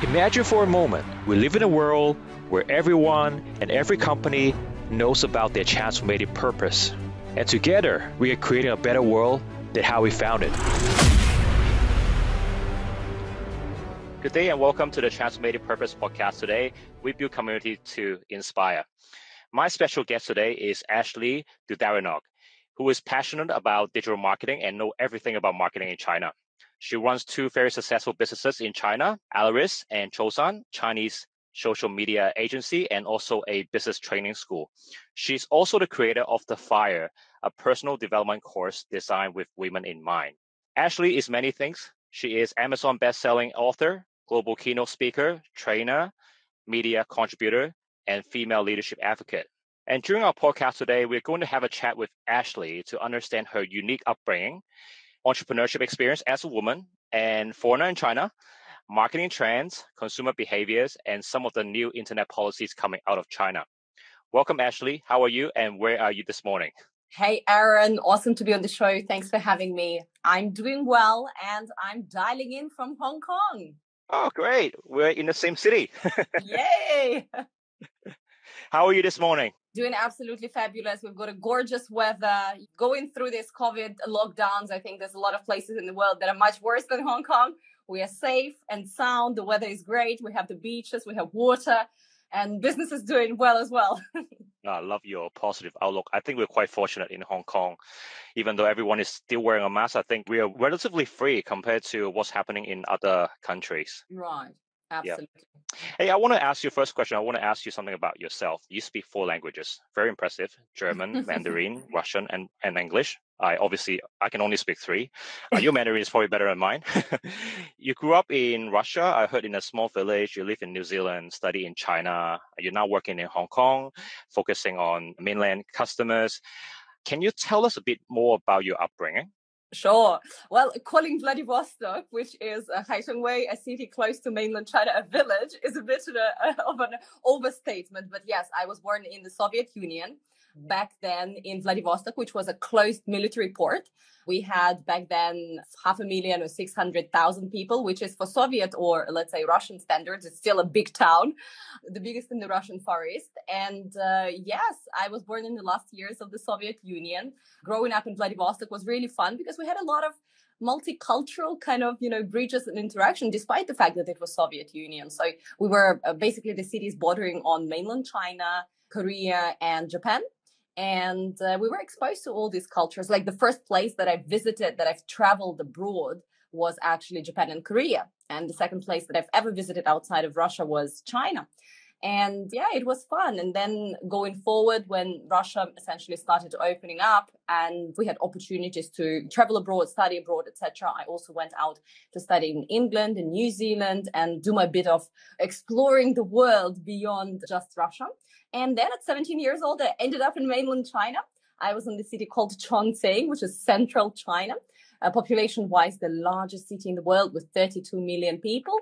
Imagine for a moment, we live in a world where everyone and every company knows about their transformative purpose. And together, we are creating a better world than how we found it. Good day and welcome to the Transformative Purpose podcast. Today, we build community to inspire. My special guest today is Ashley Dudarenok, who is passionate about digital marketing and know everything about marketing in China. She runs two very successful businesses in China, Alaris and Chosan, Chinese social media agency, and also a business training school. She's also the creator of The Fire, a personal development course designed with women in mind. Ashley is many things. She is Amazon best-selling author, global keynote speaker, trainer, media contributor, and female leadership advocate. And during our podcast today, we're going to have a chat with Ashley to understand her unique upbringing, entrepreneurship experience as a woman and foreigner in China, marketing trends, consumer behaviors, and some of the new internet policies coming out of China. Welcome, Ashley. How are you and where are you this morning? Hey, Aaron. Awesome to be on the show. Thanks for having me. I'm doing well and I'm dialing in from Hong Kong. Oh, great. We're in the same city. Yay! How are you this morning? Doing absolutely fabulous. We've got a gorgeous weather. Going through this COVID lockdowns, I think there's a lot of places in the world that are much worse than Hong Kong. We are safe and sound. The weather is great. We have the beaches, we have water, and business is doing well as well. I love your positive outlook. I think we're quite fortunate in Hong Kong. Even though everyone is still wearing a mask, I think we are relatively free compared to what's happening in other countries. Right. Absolutely. Yeah. Hey, I want to ask you first question. I want to ask you something about yourself. You speak 4 languages. Very impressive. German, Mandarin, Russian, and English. I can only speak 3. Your Mandarin is probably better than mine. You grew up in Russia. I heard in a small village. You live in New Zealand, study in China. You're now working in Hong Kong, focusing on mainland customers. Can you tell us a bit more about your upbringing? Sure. Well, calling Vladivostok, which is Haitongwei, a city close to mainland China, a village, is a bit of an overstatement. But yes, I was born in the Soviet Union back then in Vladivostok, which was a closed military port. We had back then 500,000 or 600,000 people, which is for Soviet or let's say Russian standards, it's still a big town, the biggest in the Russian Far East. And yes, I was born in the last years of the Soviet Union. Growing up in Vladivostok was really fun because we had a lot of multicultural kind of, bridges and interaction, despite the fact that it was Soviet Union. So we were basically the cities bordering on mainland China, Korea, and Japan. And we were exposed to all these cultures. Like the first place that I visited, that I've traveled abroad, was actually Japan and Korea. And the second place that I've ever visited outside of Russia was China. And yeah, it was fun. And then going forward, when Russia essentially started opening up and we had opportunities to travel abroad, study abroad, etc., I also went out to study in England and New Zealand and do my bit of exploring the world beyond just Russia. And then at 17 years old, I ended up in mainland China. I was in the city called Chongqing, which is central China, population-wise, the largest city in the world with 32 million people.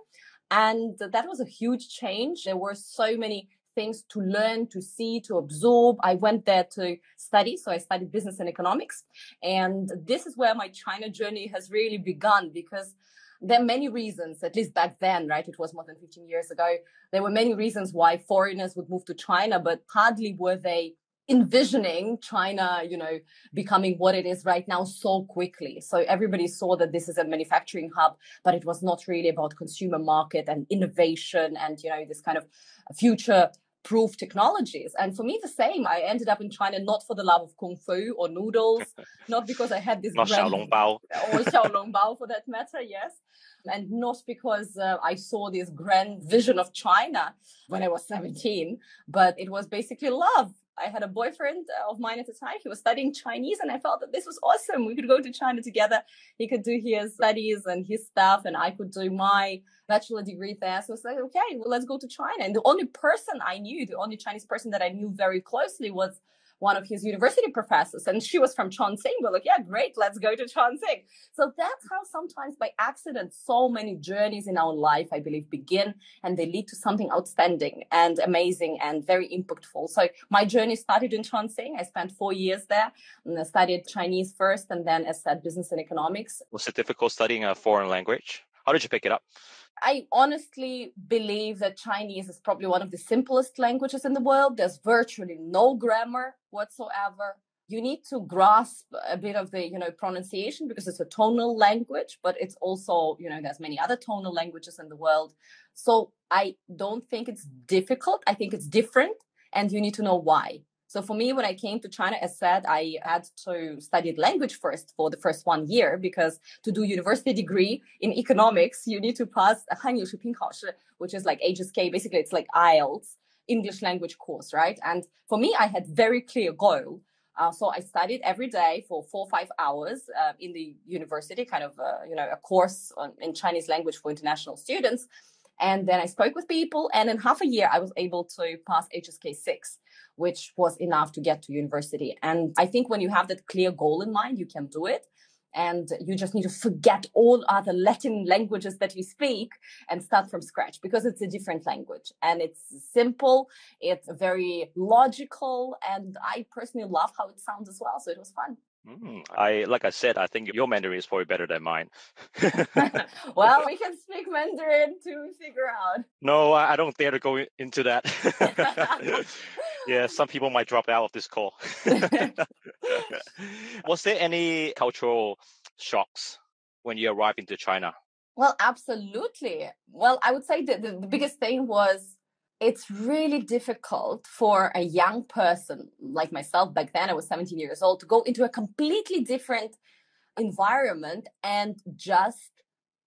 And that was a huge change. There were so many things to learn, to see, to absorb. I went there to study. So I studied business and economics. And this is where my China journey has really begun because there are many reasons, at least back then, right? It was more than 15 years ago. There were many reasons why foreigners would move to China, but hardly were they envisioning China, becoming what it is right now so quickly. So everybody saw that this is a manufacturing hub, but it was not really about consumer market and innovation and, this kind of future-proof technologies. And for me, the same. I ended up in China not for the love of kung fu or noodles, not because I had this not xiaolongbao. Or xiaolongbao for that matter, yes. And not because I saw this grand vision of China when I was 17, but it was basically love. I had a boyfriend of mine at the time. He was studying Chinese and I felt that this was awesome. We could go to China together. He could do his studies and his stuff and I could do my bachelor degree there. So I was like, okay, well, let's go to China. And the only person I knew, the only Chinese person that I knew very closely was one of his university professors. And she was from Chongqing. We're like, yeah, great, let's go to Chongqing. So that's how sometimes by accident, so many journeys in our life, I believe, begin and they lead to something outstanding and amazing and very impactful. So my journey started in Chongqing. I spent 4 years there and I studied Chinese first and then I said business and economics. Was it difficult studying a foreign language? How did you pick it up? I honestly believe that Chinese is probably one of the simplest languages in the world. There's virtually no grammar whatsoever. You need to grasp a bit of the, pronunciation because it's a tonal language, but it's also, there's many other tonal languages in the world. So I don't think it's difficult. I think it's different, and you need to know why. So for me, when I came to China, as said, I had to study language first for the first 1 year, because to do university degree in economics, you need to pass a 汉语水平考试, which is like HSK. Basically, it's like IELTS, English language course, right? And for me, I had very clear goal. So I studied every day for 4 or 5 hours in the university, kind of, a course in Chinese language for international students. And then I spoke with people, and in half a year, I was able to pass HSK 6, which was enough to get to university. And I think when you have that clear goal in mind, you can do it. And you just need to forget all other Latin languages that you speak and start from scratch, because it's a different language and it's simple. It's very logical. And I personally love how it sounds as well. So it was fun. Like I said, I think your Mandarin is probably better than mine. Well, we can speak Mandarin to figure out. No, I don't dare to go into that. Yeah, some people might drop out of this call. Was there any cultural shocks when you arrived into China? Well, absolutely. Well, I would say that the biggest thing was, it's really difficult for a young person like myself. Back then, I was 17 years old, to go into a completely different environment and just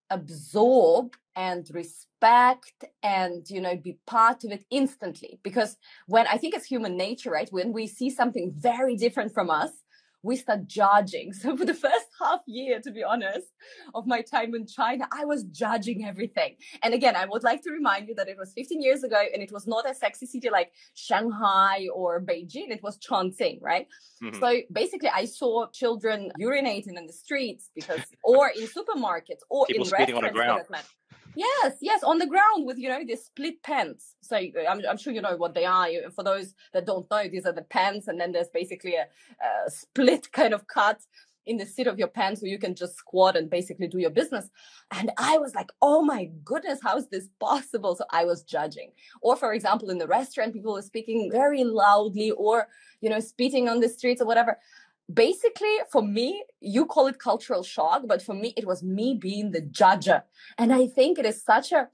absorb and respect and, be part of it instantly. Because when I think it's human nature, right? When we see something very different from us, we start judging. So for the first half year, to be honest, of my time in China, I was judging everything. And again, I would like to remind you that it was 15 years ago, and it was not a sexy city like Shanghai or Beijing. It was Chongqing, right? Mm-hmm. So basically, I saw children urinating in the streets or in supermarkets, or people in spitting on the ground. Yes, on the ground with, these split pants. So I'm sure you know what they are. For those that don't know, these are the pants, and then there's basically a split kind of cut in the seat of your pants where you can just squat and basically do your business. And I was like, oh my goodness, how is this possible? So I was judging. Or for example, in the restaurant, people were speaking very loudly, or, spitting on the streets or whatever. Basically, for me, you call it cultural shock, but for me, it was me being the judger. And I think it is such a,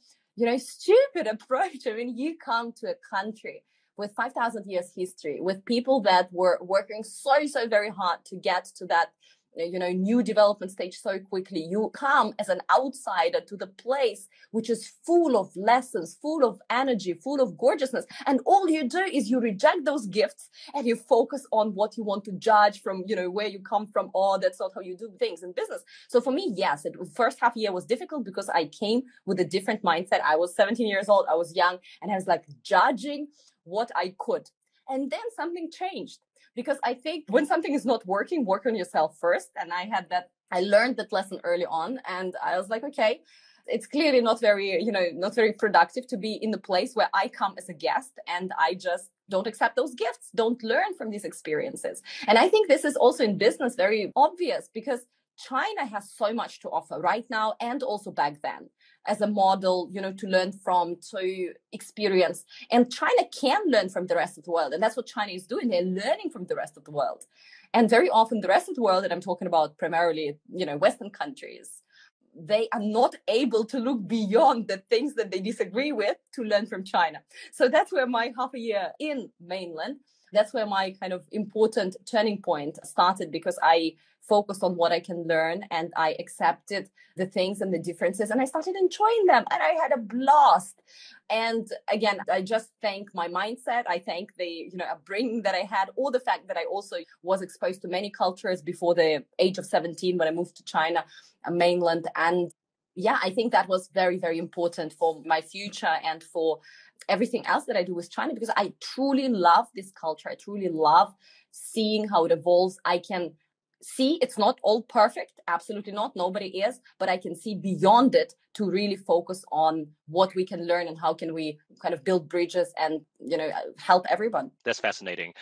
stupid approach. I mean, you come to a country with 5,000 years history, with people that were working so very hard to get to that, new development stage so quickly. You come as an outsider to the place which is full of lessons, full of energy, full of gorgeousness. And all you do is you reject those gifts and you focus on what you want to judge from, where you come from. Oh, that's not how you do things in business. So for me, yes, the first half year was difficult because I came with a different mindset. I was 17 years old. I was young, and I was like judging what I could. And then something changed. Because I think when something is not working, work on yourself first. And I learned that lesson early on. And I was like, okay, it's clearly not very productive to be in the place where I come as a guest and I just don't accept those gifts, don't learn from these experiences. And I think this is also in business very obvious, because China has so much to offer right now and also back then as a model, to learn from, to experience. And China can learn from the rest of the world. And that's what China is doing. They're learning from the rest of the world. And very often the rest of the world, and I'm talking about primarily, Western countries, they are not able to look beyond the things that they disagree with to learn from China. So that's where my half a year in mainland, that's where my kind of important turning point started, because I focused on what I can learn and I accepted the things and the differences and I started enjoying them and I had a blast. And again, I just thank my mindset. I thank the, upbringing that I had, or the fact that I also was exposed to many cultures before the age of 17 when I moved to China, mainland. And yeah, I think that was very, very important for my future and for everything else that I do with China, because I truly love this culture. I truly love seeing how it evolves. I can see it's not all perfect. Absolutely not. Nobody is. But I can see beyond it to really focus on what we can learn and how can we kind of build bridges and, help everyone. That's fascinating.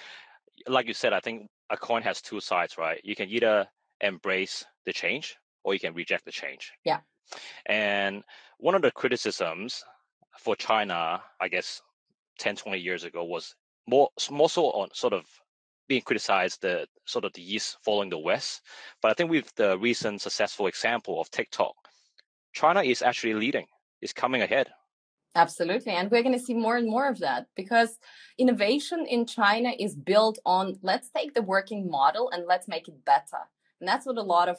Like you said, I think a coin has two sides, right? You can either embrace the change or you can reject the change. Yeah. And One of the criticisms for China, I guess, 10, 20 years ago was more so on sort of being criticized the sort of the East following the West. But I think with the recent successful example of TikTok, China is actually leading, is coming ahead. Absolutely. And we're going to see more and more of that because innovation in China is built on let's take the working model and let's make it better. And that's what a lot of,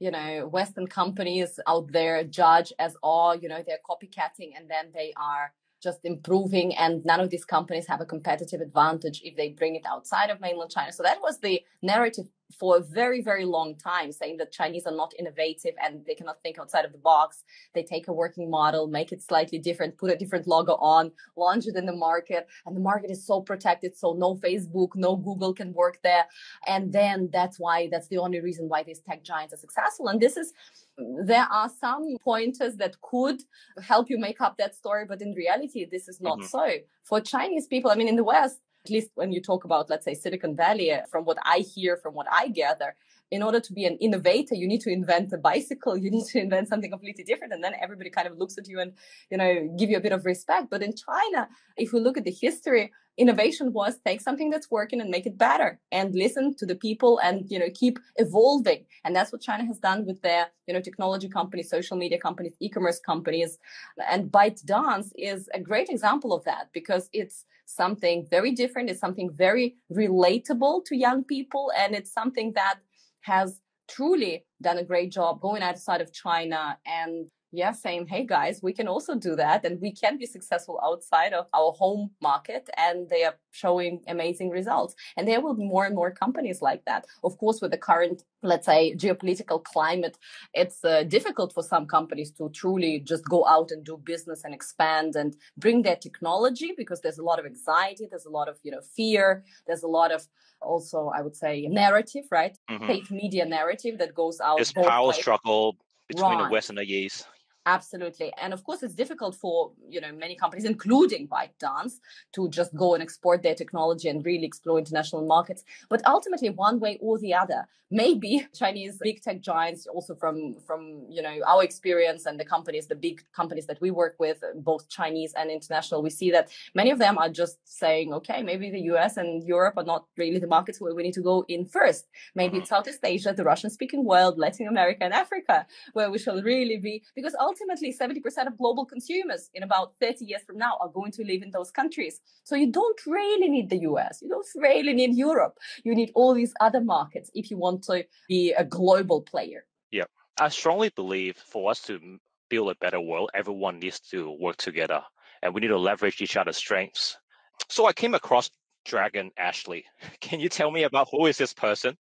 Western companies out there judge as, they're copycatting and then they are just improving. And none of these companies have a competitive advantage if they bring it outside of mainland China. So that was the narrative for a very, very long time, saying that Chinese are not innovative and they cannot think outside of the box. They take a working model, make it slightly different, put a different logo on, launch it in the market. And the market is so protected. So no Facebook, no Google can work there. And then that's the only reason why these tech giants are successful. And there are some pointers that could help you make up that story. But in reality, this is not so. For Chinese people, in the West, at least when you talk about, let's say, Silicon Valley, from what I hear, from what I gather, in order to be an innovator, you need to invent a bicycle, you need to invent something completely different. And then everybody kind of looks at you and, give you a bit of respect. But in China, if we look at the history, innovation was take something that's working and make it better and listen to the people and, keep evolving. And that's what China has done with their, technology companies, social media companies, e-commerce companies. And ByteDance is a great example of that because it's something very different. It's something very relatable to young people. And it's something that has truly done a great job going outside of China and saying, hey guys, we can also do that and we can be successful outside of our home market. And they are showing amazing results. And there will be more and more companies like that. Of course, with the current, let's say, geopolitical climate, it's difficult for some companies to truly just go out and do business and expand and bring their technology because there's a lot of anxiety, there's a lot of, fear, there's a lot of also, I would say, narrative, right? State media narrative that goes out. This power struggle between the West and the East. Absolutely. And of course, it's difficult for, many companies, including ByteDance, to just go and export their technology and really explore international markets. But ultimately, one way or the other, maybe Chinese big tech giants, also from our experience and the big companies that we work with, both Chinese and international, we see that many of them are just saying, okay, maybe the US and Europe are not really the markets where we need to go in first. Maybe it's Southeast Asia, the Russian-speaking world, Latin America and Africa, where we shall really be, because ultimately 70% of global consumers in about 30 years from now are going to live in those countries. So you don't really need the US. You don't really need Europe. You need all these other markets if you want to be a global player. Yeah, I strongly believe for us to build a better world, everyone needs to work together and we need to leverage each other's strengths. So I came across Dragon Ashley. Can you tell me about who is this person?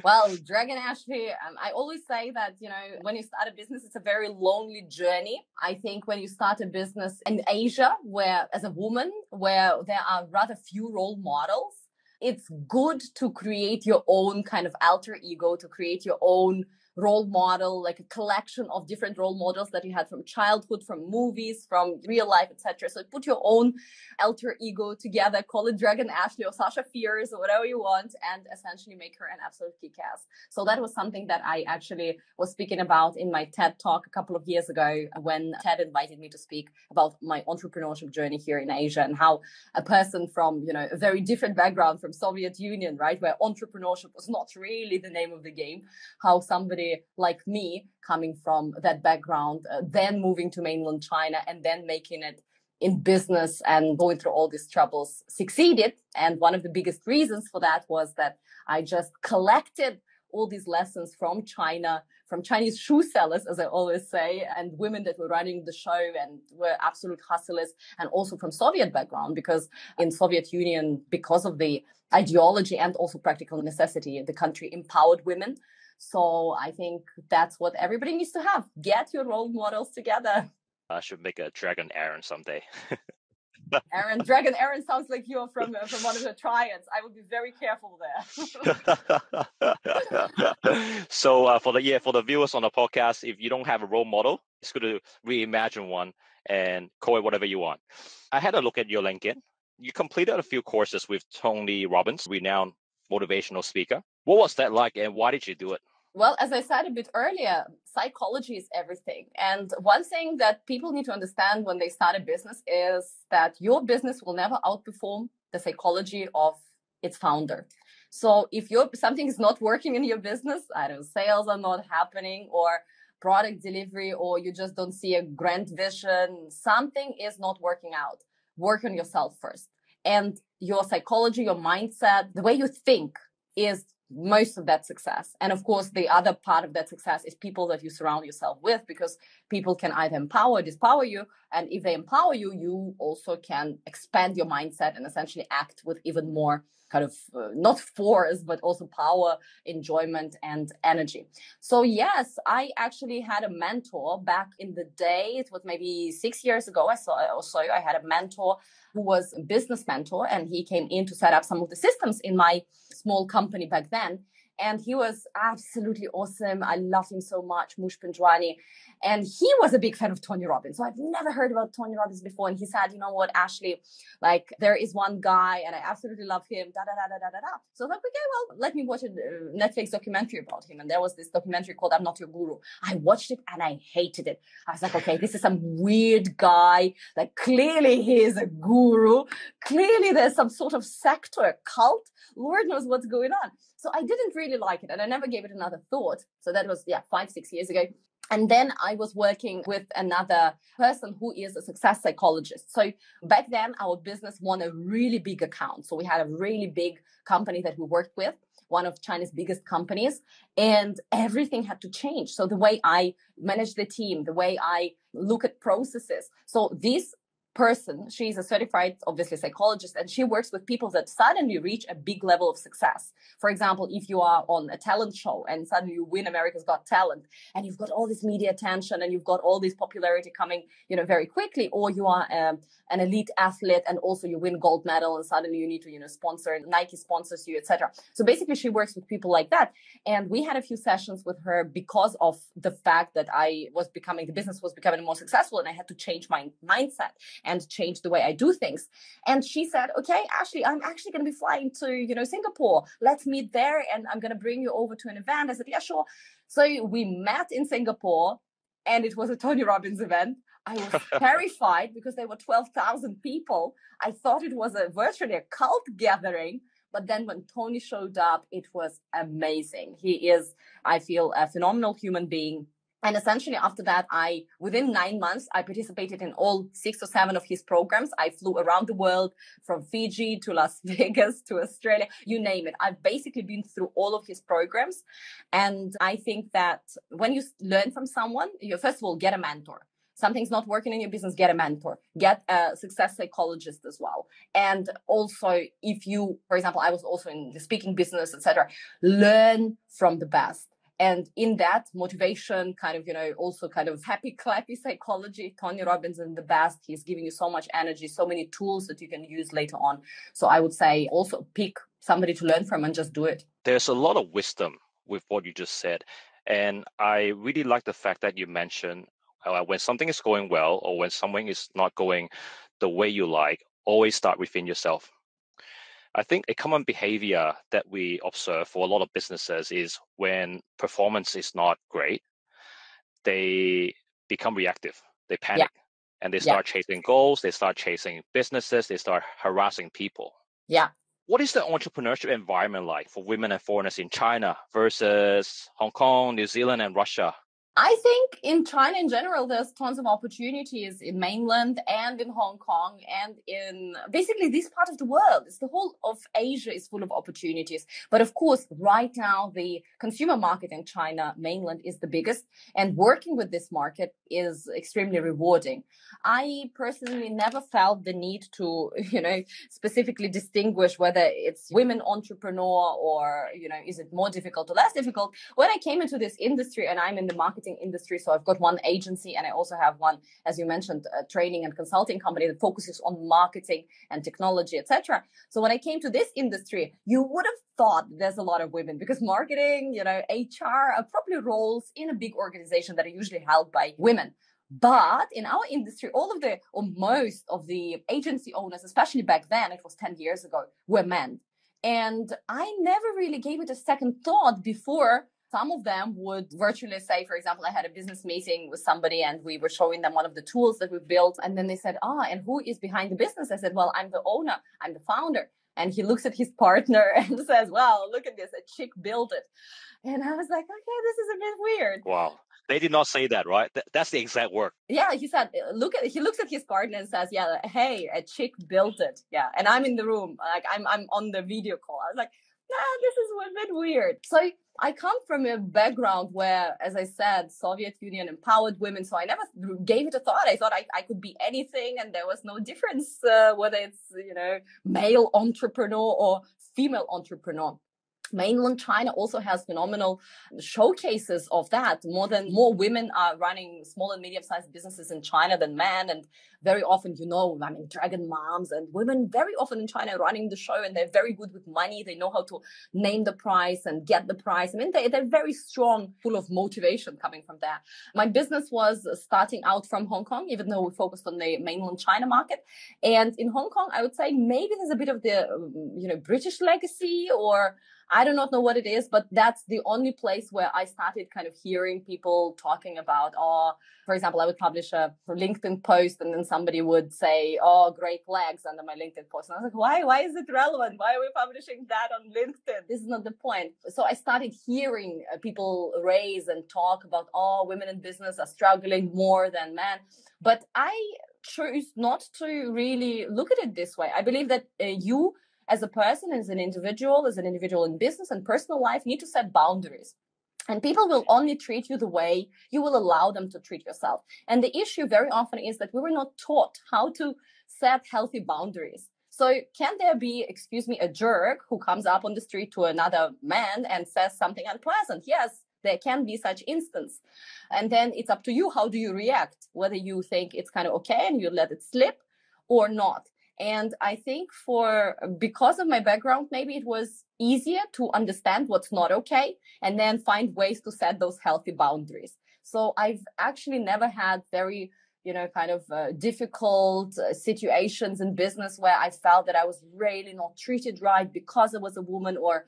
Well, Dragon Ashley, I always say that, when you start a business, it's a very lonely journey. I think when you start a business in Asia, where as a woman, where there are rather few role models, it's good to create your own kind of alter ego, to create your own role model, like a collection of different role models that you had from childhood, from movies, from real life, etc. So put your own alter ego together, call it Dragon Ashley or Sasha Fierce or whatever you want, and essentially make her an absolute kick-ass. So that was something that I actually was speaking about in my TED Talk a couple of years ago when TED invited me to speak about my entrepreneurship journey here in Asia and how a person from, a very different background from Soviet Union, right, where entrepreneurship was not really the name of the game, how somebody like me coming from that background, then moving to mainland China and then making it in business and going through all these troubles succeeded. And one of the biggest reasons for that was that I just collected all these lessons from China, from Chinese shoe sellers, as I always say, and women that were running the show and were absolute hustlers, and also from Soviet background, because in Soviet Union, because of the ideology and also practical necessity, the country empowered women. So I think that's what everybody needs to have. Get your role models together. I should make a Dragon Aaron someday. Dragon Aaron sounds like you're from one of the triads. I would be very careful there. So for the viewers on the podcast, if you don't have a role model, it's good to reimagine one and call it whatever you want. I had a look at your LinkedIn. You completed a few courses with Tony Robbins, renowned motivational speaker. What was that like and why did you do it? Well, as I said a bit earlier, psychology is everything. And one thing that people need to understand when they start a business is that your business will never outperform the psychology of its founder. So if something is not working in your business, I don't know, sales are not happening, or product delivery, or you just don't see a grand vision, something is not working out. Work on yourself first. And your psychology, your mindset, the way you think is most of that success. And of course, the other part of that success is people that you surround yourself with, because people can either empower or dispower you. And if they empower you, you also can expand your mindset and essentially act with even more kind of not force, but also power, enjoyment, and energy. So yes, I actually had a mentor back in the day. It was maybe 6 years ago. I had a mentor who was a business mentor, and he came in to set up some of the systems in my small company back then. And he was absolutely awesome. I love him so much, Mush Pinjwani. And he was a big fan of Tony Robbins. So I've never heard about Tony Robbins before. And he said, you know what, Ashley, like there is one guy and I absolutely love him, da, da, da, da, da, da, da. So I was like, okay, well, let me watch a Netflix documentary about him. And there was this documentary called I'm Not Your Guru. I watched it and I hated it. I was like, okay, this is some weird guy. Like clearly he is a guru. Clearly there's some sort of sect or a cult. Lord knows what's going on. So I didn't really like it and I never gave it another thought. So that was, 5-6 years ago. And then I was working with another person who is a success psychologist. So back then our business won a really big account. So we had a really big company that we worked with, one of China's biggest companies, and everything had to change. So the way I manage the team, the way I look at processes. So this person, she's a certified, obviously, psychologist, and she works with people that suddenly reach a big level of success. For example, if you are on a talent show and suddenly you win America's Got Talent and you've got all this media attention and you've got all this popularity coming, very quickly, or you are an elite athlete and also you win gold medal and suddenly you need to, sponsor, and Nike sponsors you, etc. So basically she works with people like that. And we had a few sessions with her because of the fact that the business was becoming more successful and I had to change my mindset and change the way I do things. And she said, okay, Ashley, I'm actually going to be flying to, Singapore. Let's meet there and I'm going to bring you over to an event. I said, yeah, sure. So we met in Singapore and it was a Tony Robbins event. I was terrified because there were 12,000 people. I thought it was virtually a cult gathering. But then when Tony showed up, it was amazing. He is, I feel, a phenomenal human being. And essentially after that, within 9 months, I participated in all 6 or 7 of his programs. I flew around the world from Fiji to Las Vegas to Australia, you name it. I've basically been through all of his programs. And I think that when you learn from someone, you first of all get a mentor. Something's not working in your business, get a mentor, get a success psychologist as well. And also if you, for example, I was also in the speaking business, etc., learn from the best. And in that motivation, also happy, clappy psychology, Tony Robbins is the best. He's giving you so much energy, so many tools that you can use later on. So I would say also pick somebody to learn from and just do it. There's a lot of wisdom with what you just said. And I really like the fact that you mentioned when something is going well or when something is not going the way you like, always start within yourself. I think a common behavior that we observe for a lot of businesses is when performance is not great, they become reactive, they panic, and they start chasing goals, they start chasing businesses, they start harassing people. Yeah. What is the entrepreneurship environment like for women and foreigners in China versus Hong Kong, New Zealand, and Russia? I think in China in general, there's tons of opportunities in mainland and in Hong Kong and in basically this part of the world. It's the whole of Asia is full of opportunities. But of course, right now, the consumer market in China mainland is the biggest, and working with this market is extremely rewarding. I personally never felt the need to, specifically distinguish whether it's women entrepreneur or, is it more difficult or less difficult. When I came into this industry, and I'm in the marketing industry, so I've got one agency and I also have one, as you mentioned, a training and consulting company that focuses on marketing and technology, etc. So when I came to this industry, you would have thought there's a lot of women because marketing, HR are probably roles in a big organization that are usually held by women. But in our industry, most of the agency owners, especially back then, it was 10 years ago, were men. And I never really gave it a second thought before some of them would virtually say, for example, I had a business meeting with somebody and we were showing them one of the tools that we built. And then they said, and who is behind the business? I said, well, I'm the owner, I'm the founder. And he looks at his partner and says, well, look at this, a chick built it. And I was like, okay, this is a bit weird. Wow. They did not say that, right? That's the exact word. Yeah, he said, he looks at his partner and says, yeah, hey, a chick built it. Yeah. And I'm in the room, like I'm on the video call. I was like, this is a bit weird. So I come from a background where, as I said, Soviet Union empowered women. So I never gave it a thought. I thought I could be anything and there was no difference whether it's, male entrepreneur or female entrepreneur. Mainland China also has phenomenal showcases of that. More women are running small and medium-sized businesses in China than men. And very often, dragon moms and women very often in China are running the show, and they're very good with money. They know how to name the price and get the price. I mean, they're very strong, full of motivation coming from there. My business was starting out from Hong Kong, even though we focused on the mainland China market. And in Hong Kong, I would say maybe there's a bit of the, British legacy, or I do not know what it is, but that's the only place where I started kind of hearing people talking about, for example, I would publish a LinkedIn post and then somebody would say, great legs under my LinkedIn post. And I was like, why is it relevant? Why are we publishing that on LinkedIn? This is not the point. So I started hearing people raise and talk about, women in business are struggling more than men. But I chose not to really look at it this way. I believe that you, as a person, as an individual in business and personal life, need to set boundaries. And people will only treat you the way you will allow them to treat yourself. And the issue very often is that we were not taught how to set healthy boundaries. So can there be, a jerk who comes up on the street to another man and says something unpleasant? Yes, there can be such instance. And then it's up to you. How do you react? Whether you think it's kind of okay and you let it slip or not. And I think because of my background, maybe it was easier to understand what's not okay and then find ways to set those healthy boundaries. So I've actually never had very, difficult situations in business where I felt that I was really not treated right because I was a woman or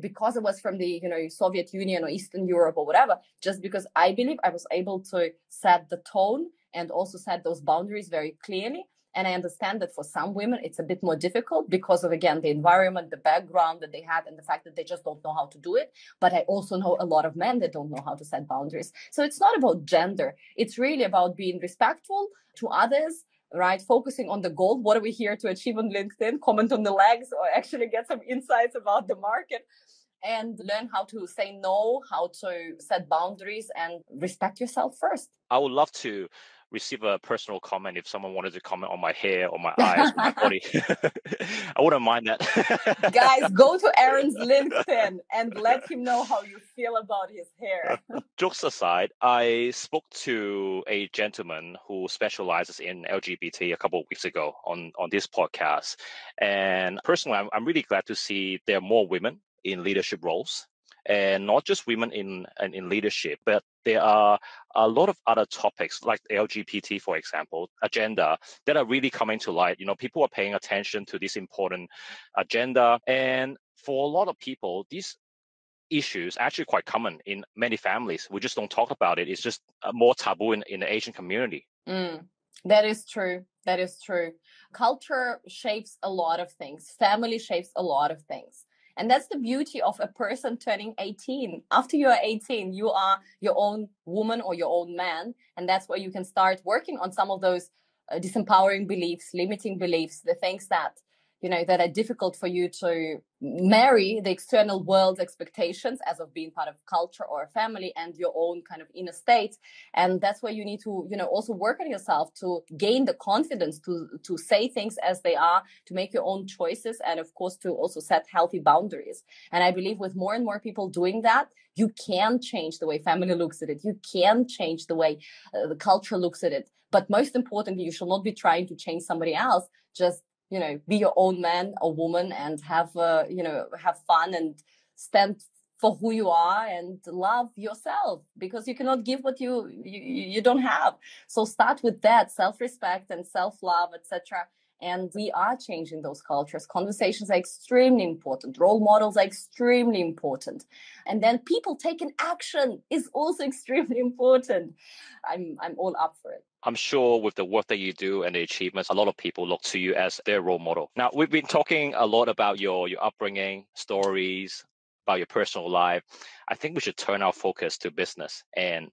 because I was from the, Soviet Union or Eastern Europe or whatever, just because I believe I was able to set the tone and also set those boundaries very clearly. And I understand that for some women, it's a bit more difficult because of, again, the environment, the background that they had, and the fact that they just don't know how to do it. But I also know a lot of men that don't know how to set boundaries. So it's not about gender. It's really about being respectful to others, right? Focusing on the goal. What are we here to achieve on LinkedIn? Comment on the legs or actually get some insights about the market. And learn how to say no, how to set boundaries and respect yourself first. I would love to receive a personal comment if someone wanted to comment on my hair or my eyes or my body. I wouldn't mind that. Guys, go to Aaron's LinkedIn and let him know how you feel about his hair. Jokes aside, I spoke to a gentleman who specializes in LGBT a couple of weeks ago on this podcast. And personally, I'm really glad to see there are more women in leadership roles. And not just women in leadership, but there are a lot of other topics like LGBT, for example, agenda that are really coming to light. People are paying attention to this important agenda. And for a lot of people, these issues are actually quite common in many families. We just don't talk about it. It's just more taboo in the Asian community. That is true. That is true. Culture shapes a lot of things. Family shapes a lot of things. And that's the beauty of a person turning 18. After you are 18, you are your own woman or your own man. And that's where you can start working on some of those disempowering beliefs, limiting beliefs, the things that, that are difficult for you to marry the external world's expectations as of being part of culture or a family and your own kind of inner state. And that's where you need to, also work on yourself to gain the confidence to say things as they are, to make your own choices, and of course, to also set healthy boundaries. And I believe with more and more people doing that, you can change the way family looks at it. You can change the way the culture looks at it. But most importantly, you should not be trying to change somebody else. Just be your own man or woman and have fun and stand for who you are and love yourself, because you cannot give what you don't have. So start with that self-respect and self-love, etc. And we are changing those cultures. Conversations are extremely important. Role models are extremely important. And then people taking action is also extremely important. I'm all up for it. I'm sure with the work that you do and the achievements, a lot of people look to you as their role model. Now, we've been talking a lot about your upbringing, stories, about your personal life. I think we should turn our focus to business and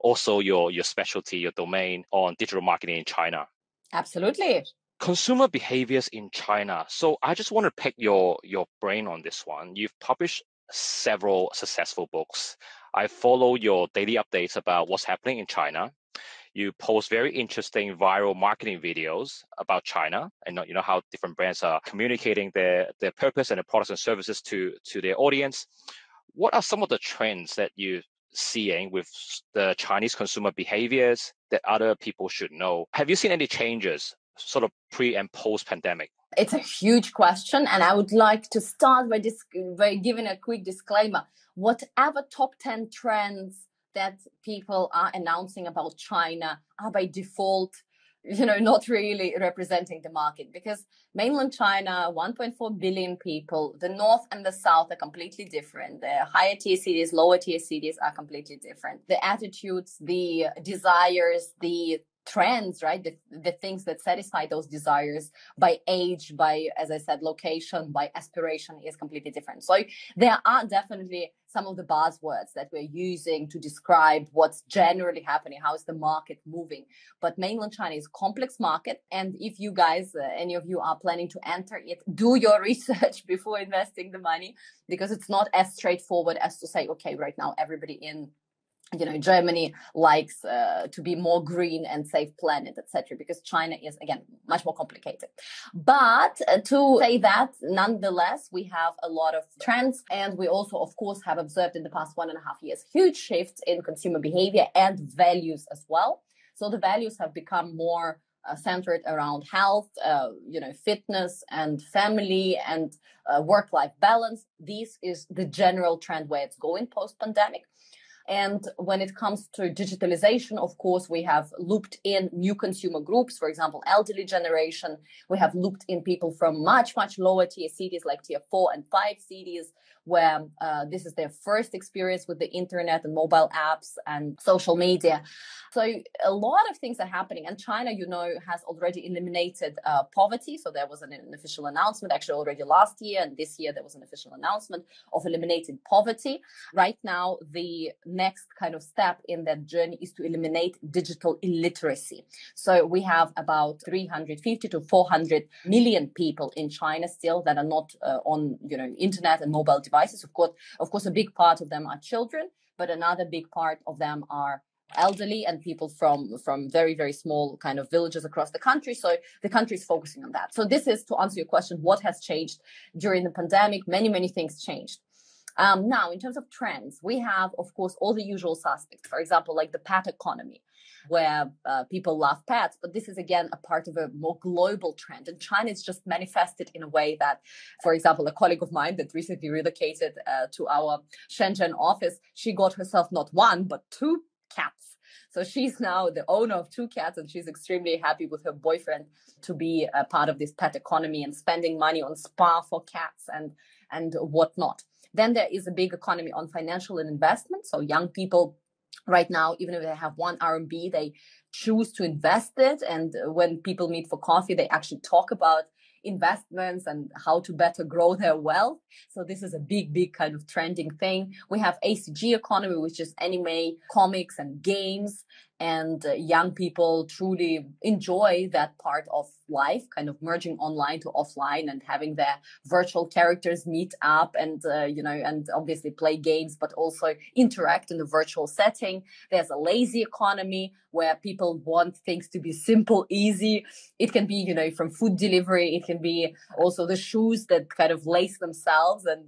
also your specialty, your domain on digital marketing in China. Absolutely. Consumer behaviors in China. So I just want to pick your brain on this one. You've published several successful books. I follow your daily updates about what's happening in China. You post very interesting viral marketing videos about China and how different brands are communicating their purpose and their products and services to their audience. What are some of the trends that you're seeing with the Chinese consumer behaviors that other people should know? Have you seen any changes sort of pre and post pandemic? It's a huge question, and I would like to start by giving a quick disclaimer. Whatever top 10 trends that people are announcing about China are by default, not really representing the market, because mainland China, 1.4 billion people, the north and the south are completely different. The higher tier cities, lower tier cities are completely different. The attitudes, the desires, the trends, right? The things that satisfy those desires by age, by, as I said, location, by aspiration is completely different. So there are definitely some of the buzzwords that we're using to describe what's generally happening, how is the market moving. But mainland China is a complex market. And if you guys, any of you are planning to enter it, do your research before investing the money, because it's not as straightforward as to say, okay, right now everybody in Germany likes to be more green and save planet, etc., because China is, again, much more complicated. But to say that, nonetheless, we have a lot of trends, and we also, of course, have observed in the past 1.5 years huge shifts in consumer behavior and values as well. So the values have become more centered around health, fitness and family and work-life balance. This is the general trend where it's going post-pandemic. And when it comes to digitalization, of course, we have looped in new consumer groups, for example, elderly generation. We have looped in people from much, much lower tier cities like tier 4 and 5 cities, where this is their first experience with the internet and mobile apps and social media. So a lot of things are happening. And China, has already eliminated poverty. So there was an official announcement actually already last year. And this year there was an official announcement of eliminating poverty. Right now, the next kind of step in that journey is to eliminate digital illiteracy. So we have about 350 to 400 million people in China still that are not on, internet and mobile devices. Of course, a big part of them are children, but another big part of them are elderly and people from very, very small kind of villages across the country. So the country is focusing on that. So this is, to answer your question, what has changed during the pandemic. Many, many things changed. Now, in terms of trends, we have, of course, all the usual suspects. For example, like the pet economy, where people love pets. But this is, again, a part of a more global trend. And China is just manifested in a way that, for example, a colleague of mine that recently relocated to our Shenzhen office, she got herself not one, but 2 cats. So she's now the owner of 2 cats, and she's extremely happy with her boyfriend to be a part of this pet economy and spending money on spa for cats and whatnot. Then there is a big economy on financial and investment. So young people right now, even if they have 1 RMB, they choose to invest it. And when people meet for coffee, they actually talk about investments and how to better grow their wealth. So this is a big, big kind of trending thing. We have ACG economy, which is anime, comics, and games. And young people truly enjoy that part of life, kind of merging online to offline and having their virtual characters meet up and, and obviously play games, but also interact in the virtual setting. There's a lazy economy where people want things to be simple, easy. It can be, from food delivery. It can be also the shoes that kind of lace themselves and,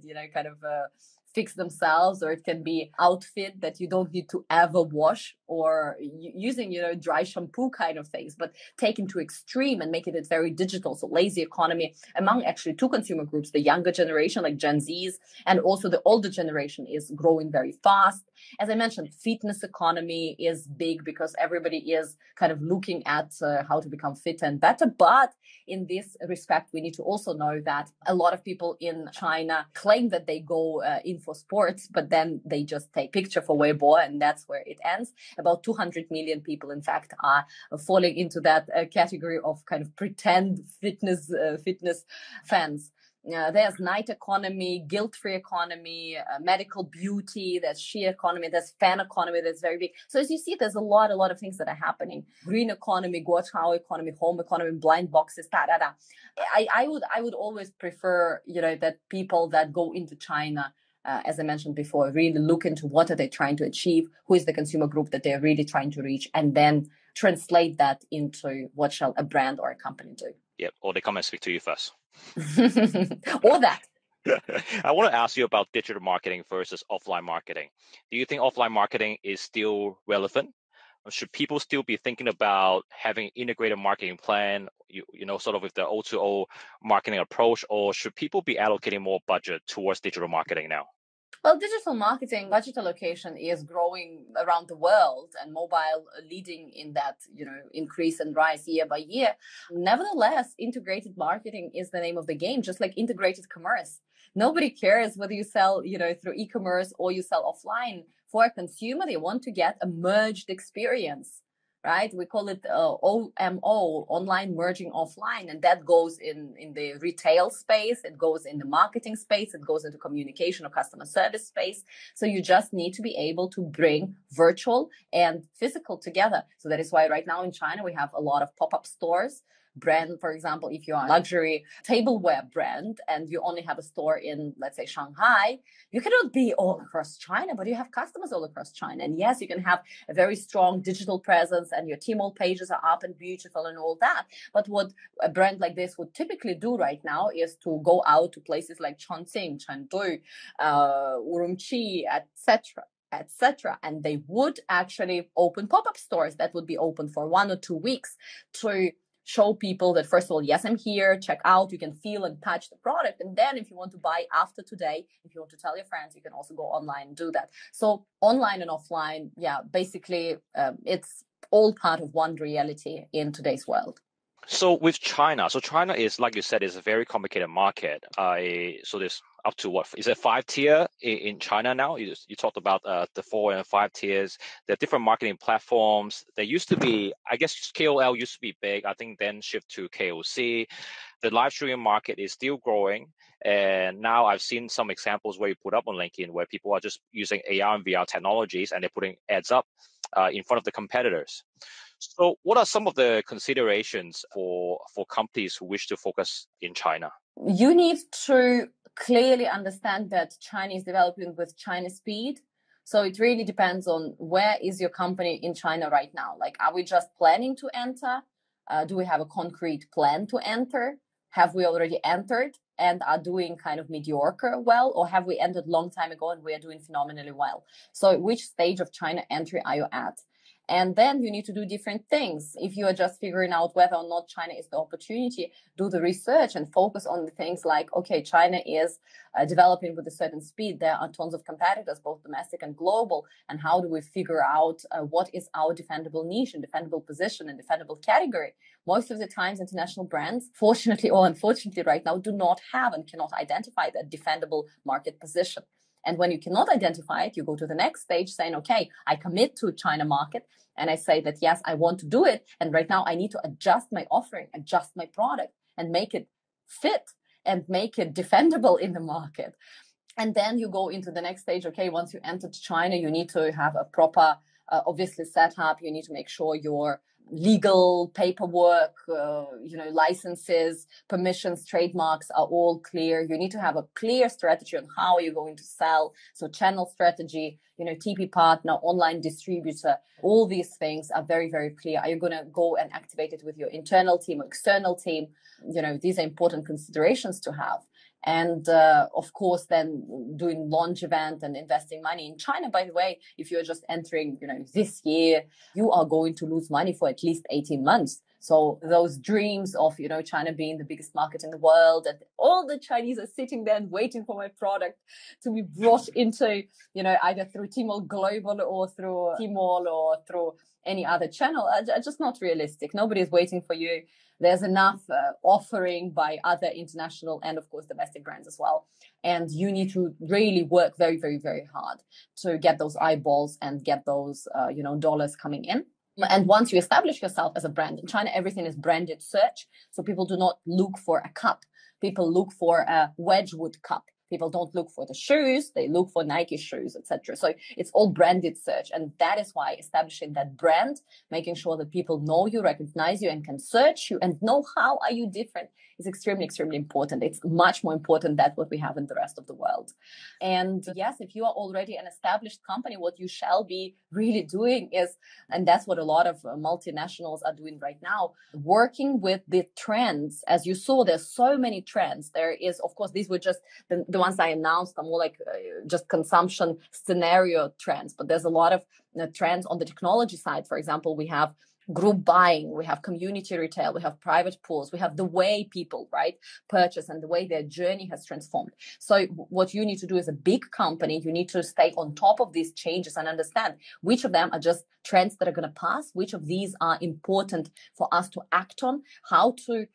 fix themselves, or it can be outfit that you don't need to ever wash, or using, dry shampoo kind of things, but taken to extreme and making it very digital. So lazy economy among actually two consumer groups, the younger generation like Gen Zs, and also the older generation is growing very fast. As I mentioned, fitness economy is big because everybody is kind of looking at how to become fitter and better. But in this respect, we need to also know that a lot of people in China claim that they go in for sports, but then they just take picture for Weibo, and that's where it ends. About 200 million people, in fact, are falling into that category of kind of pretend fitness fans. There's night economy, guilt-free economy, medical beauty, there's sheer economy, there's fan economy that's very big. So as you see, there's a lot of things that are happening. Green economy, guochao economy, home economy, blind boxes, I would always prefer, that people that go into China, as I mentioned before, really look into what are they trying to achieve, who is the consumer group that they're really trying to reach, and then translate that into what shall a brand or a company do. Yep, or they come and speak to you first. Or that. I want to ask you about digital marketing versus offline marketing. Do you think offline marketing is still relevant? Or should people still be thinking about having integrated marketing plan, sort of with the O2O marketing approach, or should people be allocating more budget towards digital marketing now? Well, digital marketing budget allocation is growing around the world, and mobile leading in that, increase and rise year by year. Nevertheless, integrated marketing is the name of the game, just like integrated commerce. Nobody cares whether you sell, through e-commerce or you sell offline. For a consumer, they want to get a merged experience. Right? We call it OMO, online merging offline. And that goes in the retail space. It goes in the marketing space. It goes into communication or customer service space. So you just need to be able to bring virtual and physical together. So that is why right now in China, we have a lot of pop-up stores. Brand, for example, if you're a luxury tableware brand and you only have a store in, let's say, Shanghai, you cannot be all across China, but you have customers all across China. And yes, you can have a very strong digital presence and your Tmall pages are up and beautiful and all that. But what a brand like this would typically do right now is to go out to places like Chongqing, Chengdu, Urumqi, etc. And they would actually open pop-up stores that would be open for 1 or 2 weeks to show people that, first of all, yes, I'm here, check out, you can feel and touch the product. And then if you want to buy after today, if you want to tell your friends, you can also go online and do that. So online and offline, basically it's all part of one reality in today's world. So with China, China is, like you said, is a very complicated market. So there's up to what is it 5 tier in China now? You talked about the 4 and 5 tiers. There are different marketing platforms. There used to be, I guess, KOL used to be big. I think then shift to KOC. The live streaming market is still growing, and now I've seen some examples where you put up on LinkedIn where people are just using AR and VR technologies and they're putting ads up in front of the competitors. So what are some of the considerations for companies who wish to focus in China? You need to clearly understand that China is developing with China speed. So it really depends on where is your company in China right now. Like, are we just planning to enter? Do we have a concrete plan to enter? Have we already entered and are doing kind of mediocre well? Or have we entered long time ago and we are doing phenomenally well? So which stage of China entry are you at? And then you need to do different things. If you are just figuring out whether or not China is the opportunity, do the research and focus on the things like, okay, China is developing with a certain speed. There are tons of competitors, both domestic and global. And how do we figure out what is our defendable niche and defendable position and defendable category? Most of the times, international brands, fortunately or unfortunately right now, do not have and cannot identify that defendable market position. And when you cannot identify it, you go to the next stage saying, okay, I commit to China market. And I say that, yes, I want to do it. And right now I need to adjust my offering, adjust my product and make it fit and make it defendable in the market. And then you go into the next stage. Okay, once you entered China, you need to have a proper, obviously setup. You need to make sure your legal paperwork, licenses, permissions, trademarks are all clear. You need to have a clear strategy on how you're going to sell. So channel strategy, TP partner, online distributor, all these things are very, very clear. Are you going to go and activate it with your internal team or external team? These are important considerations to have. And of course, then doing launch event and investing money in China. By the way, if you're just entering, this year, you are going to lose money for at least 18 months. So those dreams of, China being the biggest market in the world, and all the Chinese are sitting there and waiting for my product to be brought into, either through Tmall Global or through Tmall or through any other channel, are just not realistic. Nobody is waiting for you. There's enough offering by other international and, of course, domestic brands as well. And you need to really work very, very, very hard to get those eyeballs and get those, dollars coming in. And once you establish yourself as a brand in China, everything is branded search. So people do not look for a cup. People look for a Wedgwood cup. People don't look for the shoes. They look for Nike shoes, etc. So it's all branded search. And that is why establishing that brand, making sure that people know you, recognize you, and can search you and know how are you different is extremely, extremely important. It's much more important than what we have in the rest of the world. And yes, if you are already an established company, what you shall be really doing is, and that's what a lot of multinationals are doing right now, working with the trends. As you saw, there's so many trends. There is, of course, these were just the ones I announced are more like just consumption scenario trends, but there's a lot of trends on the technology side. For example, we have group buying, we have community retail, we have private pools, we have the way people, purchase and the way their journey has transformed. So what you need to do as a big company, you need to stay on top of these changes and understand which of them are just trends that are going to pass, which of these are important for us to act on, how to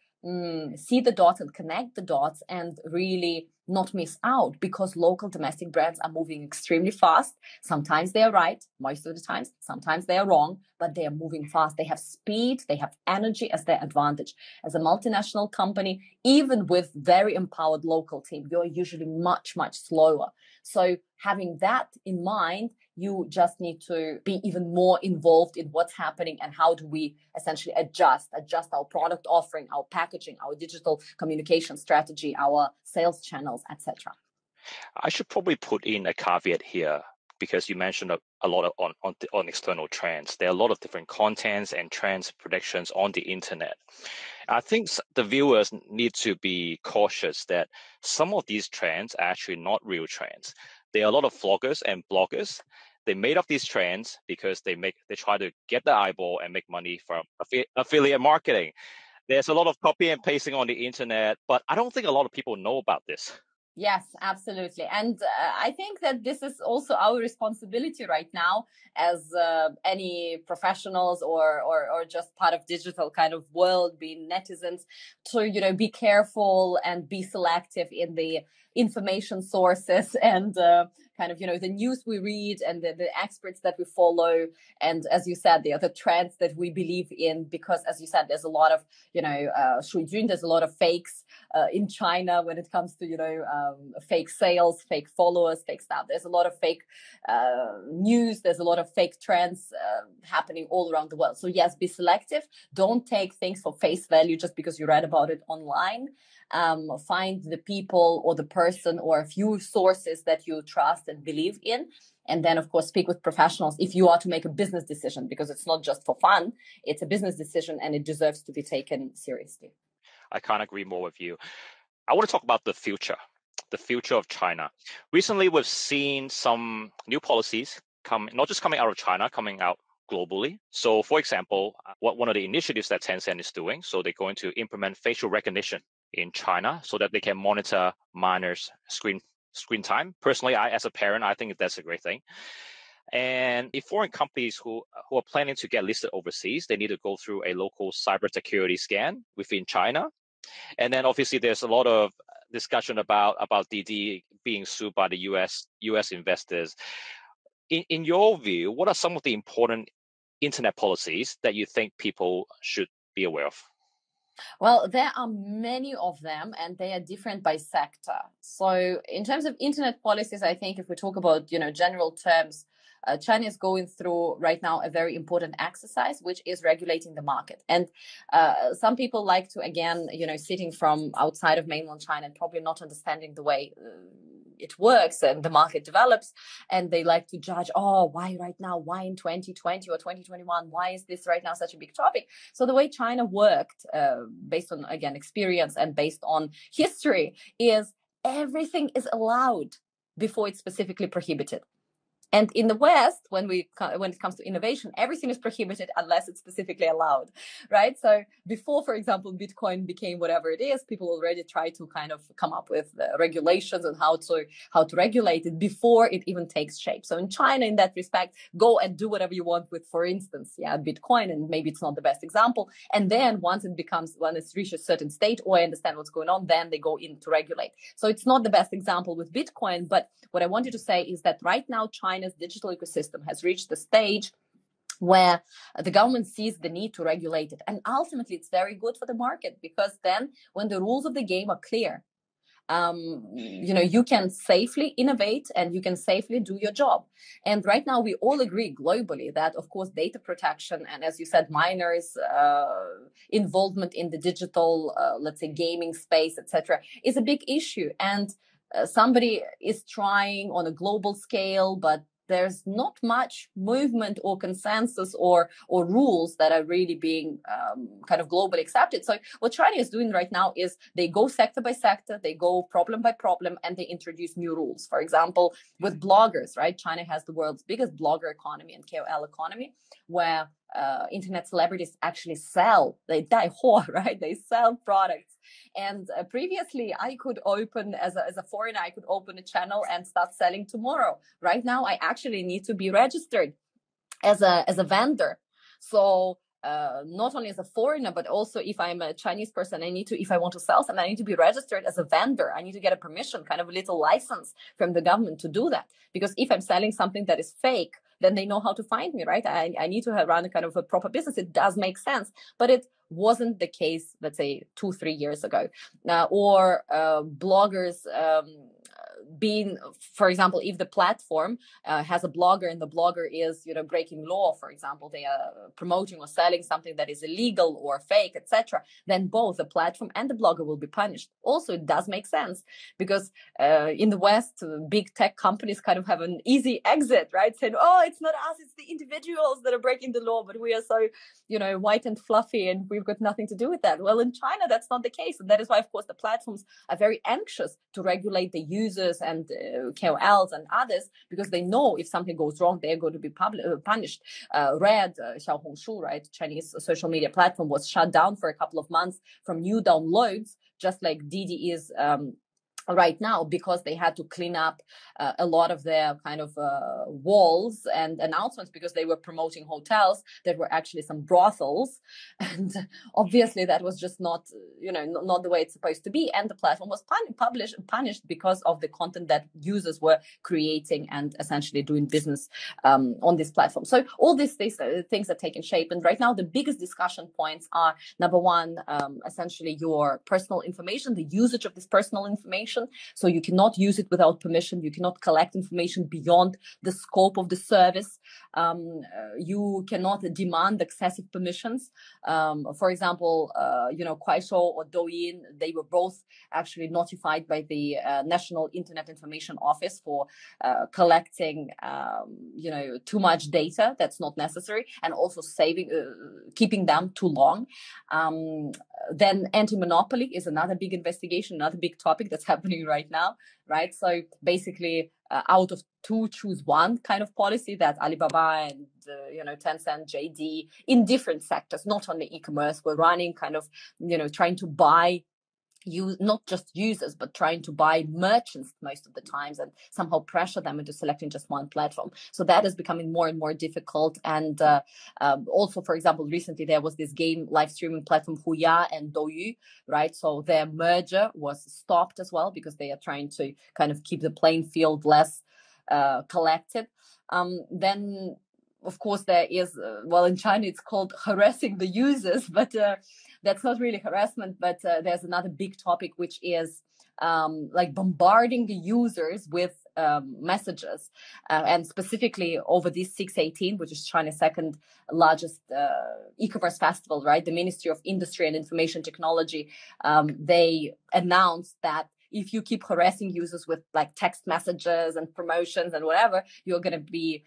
see the dots and connect the dots and really not miss out, because local domestic brands are moving extremely fast. Sometimes they are right, most of the times. Sometimes they are wrong, but they are moving fast. They have speed, they have energy as their advantage. As a multinational company, even with very empowered local team, you're usually much, much slower. So having that in mind, you just need to be even more involved in what's happening and how do we essentially adjust our product offering, our packaging, our digital communication strategy, our sales channels, etc. I should probably put in a caveat here, because you mentioned a lot on external trends. There are a lot of different contents and trends predictions on the internet. I think the viewers need to be cautious that some of these trends are actually not real trends. There are a lot of vloggers and bloggers. They made up these trends because they try to get the eyeball and make money from affiliate marketing. There's a lot of copy and pasting on the internet, but I don't think a lot of people know about this. Yes, absolutely. And I think that this is also our responsibility right now as any professionals or just part of digital kind of world, being netizens, to, be careful and be selective in the information sources and kind of, the news we read and the experts that we follow. And as you said, the other trends that we believe in, because as you said, there's a lot of, there's a lot of fakes in China when it comes to, fake sales, fake followers, fake stuff. There's a lot of fake news. There's a lot of fake trends happening all around the world. So yes, be selective. Don't take things for face value just because you read about it online. Find the people or the person or a few sources that you trust and believe in. And then, of course, speak with professionals if you are to make a business decision, because it's not just for fun. It's a business decision and it deserves to be taken seriously. I can't agree more with you. I want to talk about the future of China. Recently, we've seen some new policies not just coming out of China, coming out globally. So, for example, one of the initiatives that Tencent is doing, so they're going to implement facial recognition in China so that they can monitor minors' screen time. Personally, as a parent, I think that's a great thing. And if foreign companies who are planning to get listed overseas, they need to go through a local cybersecurity scan within China. And then obviously there's a lot of discussion about Didi being sued by the US investors. In your view, what are some of the important internet policies that you think people should be aware of? Well, there are many of them and they are different by sector. So in terms of internet policies, I think if we talk about, general terms, China is going through right now a very important exercise, which is regulating the market. And some people like to, again, sitting from outside of mainland China and probably not understanding the way it works and the market develops, and they like to judge, why right now? Why in 2020 or 2021? Why is this right now such a big topic? So the way China worked, based on, again, experience and based on history, is everything is allowed before it's specifically prohibited. And in the West, when it comes to innovation, everything is prohibited unless it's specifically allowed, right? So before, for example, Bitcoin became whatever it is, people already try to kind of come up with regulations on how to regulate it before it even takes shape. So in China, in that respect, go and do whatever you want with, for instance, Bitcoin, and maybe it's not the best example. And then once it's reached a certain state, or I understand what's going on, then they go in to regulate. So it's not the best example with Bitcoin, but what I wanted to say is that right now, China's digital ecosystem has reached the stage where the government sees the need to regulate it. And ultimately, it's very good for the market, because then when the rules of the game are clear, you can safely innovate and you can safely do your job. And right now, we all agree globally that, of course, data protection and, as you said, minors' involvement in the digital, let's say, gaming space, etc., is a big issue. And somebody is trying on a global scale, but there's not much movement or consensus or rules that are really being kind of globally accepted. So what China is doing right now is they go sector by sector, they go problem by problem, and they introduce new rules. For example, with bloggers, right? China has the world's biggest blogger economy and KOL economy, where internet celebrities actually sell. They die whore, right? They sell products. And previously, I could open, as a foreigner, I could open a channel and start selling tomorrow. Right now, I actually need to be registered as a vendor. So not only as a foreigner, but also if I'm a Chinese person, if I want to sell something, I need to be registered as a vendor. I need to get a permission, kind of a little license from the government to do that. Because if I'm selling something that is fake, then they know how to find me, right? I need to run a kind of a proper business. It does make sense, but it wasn't the case, let's say, 2-3 years ago. Or bloggers being, for example, if the platform has a blogger and the blogger is, breaking law, for example, they are promoting or selling something that is illegal or fake, etc., then both the platform and the blogger will be punished. Also, it does make sense because in the West, big tech companies kind of have an easy exit, right? Saying, oh, it's not us, it's the individuals that are breaking the law, but we are so, white and fluffy and we've got nothing to do with that. Well, in China, that's not the case. And that is why, of course, the platforms are very anxious to regulate the users and KOLs and others, because they know if something goes wrong, they're going to be punished. Xiaohongshu, right, Chinese social media platform, was shut down for a couple of months from new downloads, just like Didi is right now, because they had to clean up a lot of their kind of walls and announcements, because they were promoting hotels that were actually some brothels, and obviously that was just not not the way it's supposed to be, and the platform was punished because of the content that users were creating and essentially doing business on this platform. So all these things are taking shape, and right now the biggest discussion points are, number one, essentially your personal information, the usage of this personal information. So you cannot use it without permission. You cannot collect information beyond the scope of the service. You cannot demand excessive permissions. For example, Kuaishou or Douyin, they were both actually notified by the National Internet Information Office for collecting, too much data that's not necessary, and also keeping them too long. Then anti-monopoly is another big investigation, another big topic that's happening right now, right? So basically, out of two, choose one kind of policy that Alibaba and, Tencent, JD, in different sectors, not only e-commerce, were running, kind of, trying to buy not just users, but trying to buy merchants most of the times and somehow pressure them into selecting just one platform. So that is becoming more and more difficult. And also, for example, recently there was this game live streaming platform Huya and Douyu, right? So their merger was stopped as well, because they are trying to kind of keep the playing field less collected. Then, of course, there is, in China it's called harassing the users, but that's not really harassment. But there's another big topic, which is like bombarding the users with messages. And specifically over this 618, which is China's second largest e-commerce festival, right? The Ministry of Industry and Information Technology, they announced that if you keep harassing users with like text messages and promotions and whatever, you're going to be,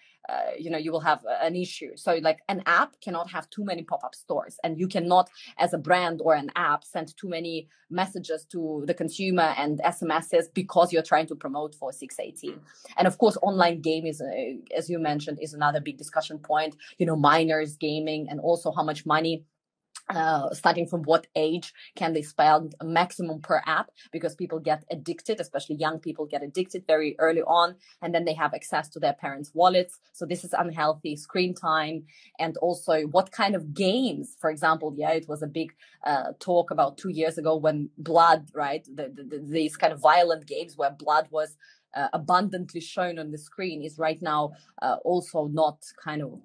you will have an issue. So like an app cannot have too many pop-up stores, and you cannot, as a brand or an app, send too many messages to the consumer and SMSs because you're trying to promote for 618. And of course, online game is, as you mentioned, is another big discussion point. Minors gaming, and also how much money, starting from what age can they spend a maximum per app, because people get addicted, especially young people get addicted very early on, and then they have access to their parents' wallets. So this is unhealthy screen time. And also what kind of games, for example, it was a big talk about 2 years ago when blood, right, these kind of violent games where blood was abundantly shown on the screen is right now also not kind of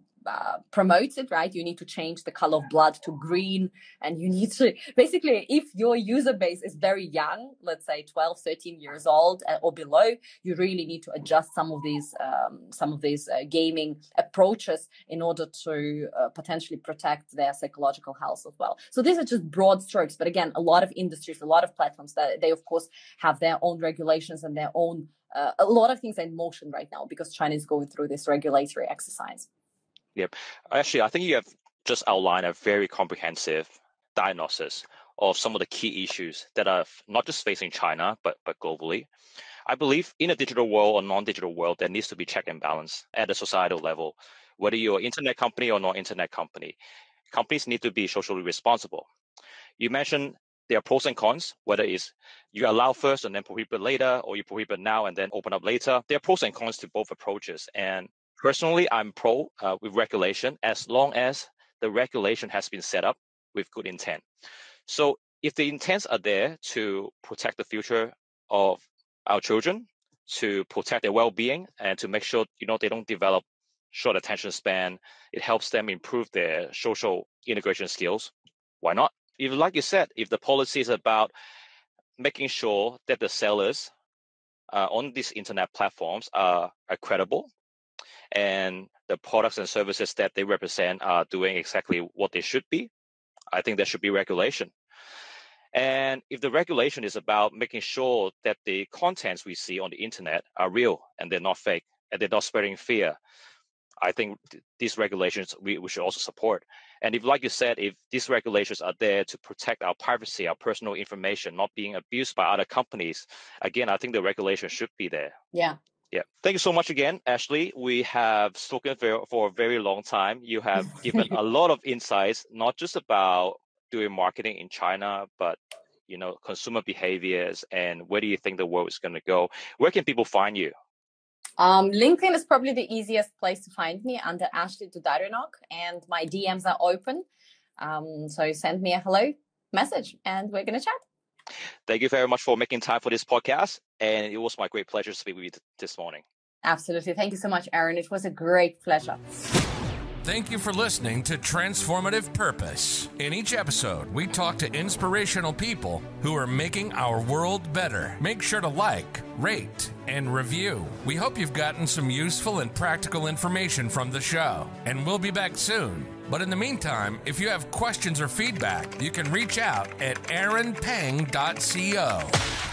promotes it, right? You need to change the color of blood to green, and you need to basically, if your user base is very young, let's say 12, 13 years old or below, you really need to adjust some of these gaming approaches in order to potentially protect their psychological health as well. So these are just broad strokes, but again, a lot of industries, a lot of platforms, that they of course have their own regulations and their own a lot of things are in motion right now because China is going through this regulatory exercise. Yep. Actually, I think you have just outlined a very comprehensive diagnosis of some of the key issues that are not just facing China, but globally. I believe in a digital world or non-digital world, there needs to be check and balance at a societal level. Whether you're an internet company or non-internet company, companies need to be socially responsible. You mentioned there are pros and cons, whether it's you allow first and then prohibit later, or you prohibit now and then open up later. There are pros and cons to both approaches. And personally, I'm pro with regulation as long as the regulation has been set up with good intent. So if the intents are there to protect the future of our children, to protect their well-being, and to make sure they don't develop short attention span, it helps them improve their social integration skills. Why not? If, like you said, if the policy is about making sure that the sellers on these internet platforms are credible, and the products and services that they represent are doing exactly what they should be, I think there should be regulation. And if the regulation is about making sure that the contents we see on the internet are real and they're not fake and they're not spreading fear, I think these regulations we should also support. And if, like you said, if these regulations are there to protect our privacy, our personal information, not being abused by other companies, again, I think the regulation should be there. Yeah. Yeah. Thank you so much again, Ashley. We have spoken for a very long time. You have given a lot of insights, not just about doing marketing in China, but consumer behaviors and where do you think the world is going to go. Where can people find you? LinkedIn is probably the easiest place to find me, under Ashley Dudarenok, and my DMs are open. So send me a hello message and we're going to chat. Thank you very much for making time for this podcast. And it was my great pleasure to speak with you this morning. Absolutely. Thank you so much, Aaron. It was a great pleasure. Thank you for listening to Transformative Purpose. In each episode, we talk to inspirational people who are making our world better. Make sure to like, rate, and review. We hope you've gotten some useful and practical information from the show, and we'll be back soon. But in the meantime, if you have questions or feedback, you can reach out at aaronpeng.co.